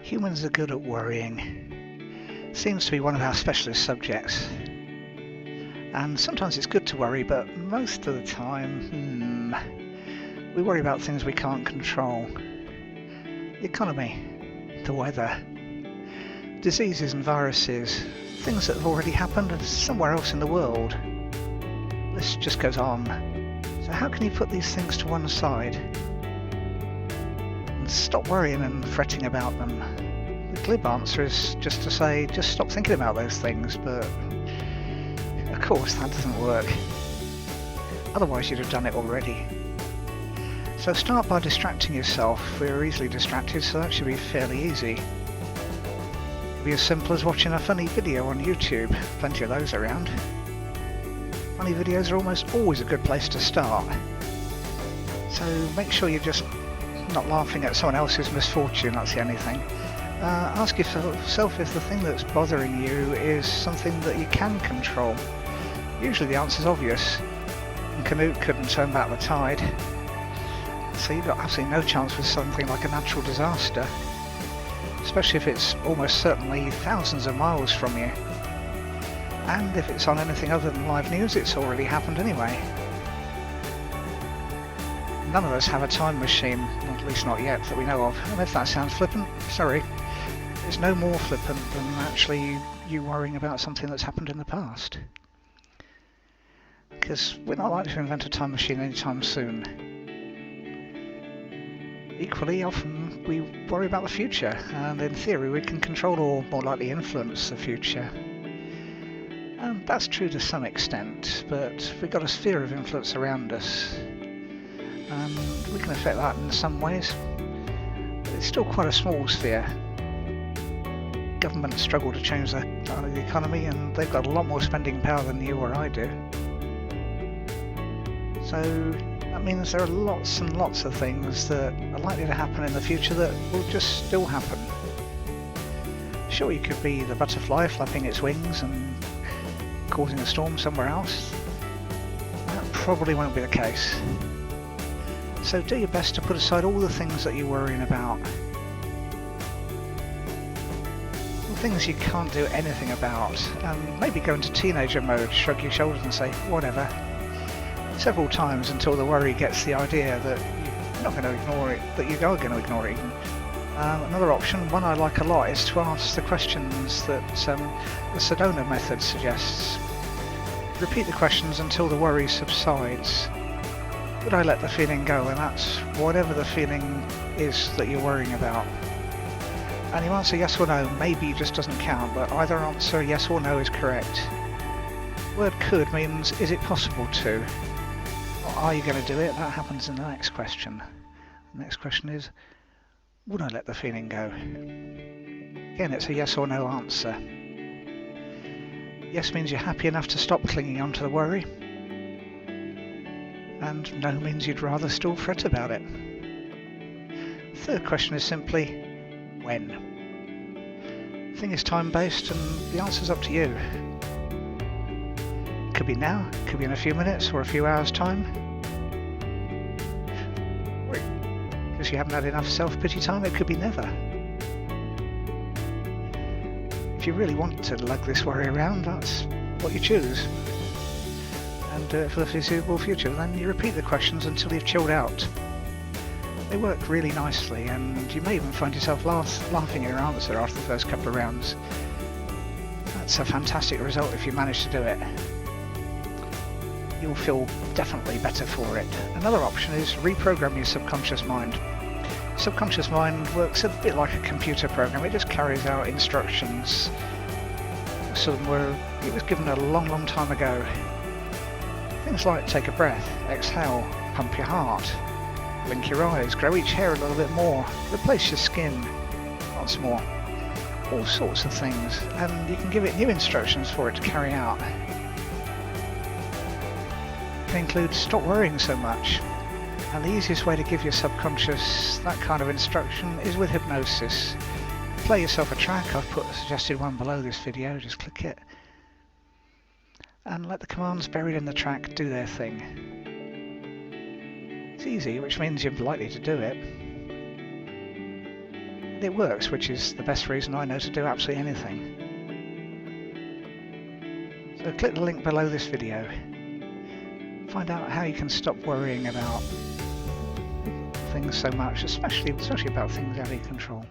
Humans are good at worrying. Seems to be one of our specialist subjects. And sometimes it's good to worry, but most of the time, we worry about things we can't control. The economy, the weather, diseases and viruses, things that have already happened somewhere else in the world. This just goes on. So how can you put these things to one side and stop worrying and fretting about them? The glib answer is just to say, just stop thinking about those things, but of course that doesn't work. Otherwise you'd have done it already. So start by distracting yourself. We're easily distracted, so that should be fairly easy. It'll be as simple as watching a funny video on YouTube. Plenty of those around. Funny videos are almost always a good place to start. So make sure you're just not laughing at someone else's misfortune, that's the only thing. Ask yourself if the thing that's bothering you is something that you can control. Usually the answer's obvious. Canute couldn't turn back the tide. So you've got absolutely no chance with something like a natural disaster. Especially if it's almost certainly thousands of miles from you. And if it's on anything other than live news, it's already happened anyway. None of us have a time machine, at least not yet, that we know of. And if that sounds flippant, sorry. It's no more flippant than actually you worrying about something that's happened in the past. Because we're not likely to invent a time machine anytime soon. Equally, often we worry about the future, and in theory we can control or more likely influence the future. And that's true to some extent, but we've got a sphere of influence around us, and we can affect that in some ways. But it's still quite a small sphere. Governments struggle to change the economy, and they've got a lot more spending power than you or I do. So that means there are lots and lots of things that are likely to happen in the future that will just still happen. Sure, you could be the butterfly flapping its wings and causing a storm somewhere else. That probably won't be the case. So do your best to put aside all the things that you're worrying about. The things you can't do anything about, and maybe go into teenager mode, shrug your shoulders and say, whatever. Several times until the worry gets the idea that you're not going to ignore it, that you are going to ignore it even. Another option, one I like a lot, is to ask the questions that the Sedona method suggests. Repeat the questions until the worry subsides. Would I let the feeling go? And that's whatever the feeling is that you're worrying about. And you answer yes or no, maybe just doesn't count, but either answer yes or no is correct. The word could means, is it possible to? Or are you going to do it? That happens in the next question. The next question is, would I let the feeling go? Again, it's a yes or no answer. Yes means you're happy enough to stop clinging on to the worry. And no means you'd rather still fret about it. Third question is simply, when? The thing is time-based and the answer's up to you. It could be now, it could be in a few minutes or a few hours' time. Because you haven't had enough self-pity time, it could be never. If you really want to lug this worry around, that's what you choose. And do it for the foreseeable future. Then you repeat the questions until you've chilled out. They work really nicely, and you may even find yourself laughing at your answer after the first couple of rounds. That's a fantastic result if you manage to do it. You'll feel definitely better for it. Another option is reprogram your subconscious mind. Subconscious mind works a bit like a computer program. It just carries out instructions. Some were it was given a long time ago. Things like take a breath, exhale, pump your heart, blink your eyes, grow each hair a little bit more, replace your skin, lots more. All sorts of things, and you can give it new instructions for it to carry out. It can include stop worrying so much, and the easiest way to give your subconscious that kind of instruction is with hypnosis. Play yourself a track. I've put a suggested one below this video, just click it, and let the commands buried in the track do their thing. It's easy, which means you're likely to do it. it works, which is the best reason I know to do absolutely anything. So click the link below this video. Find out how you can stop worrying about things so much, especially about things out of your control.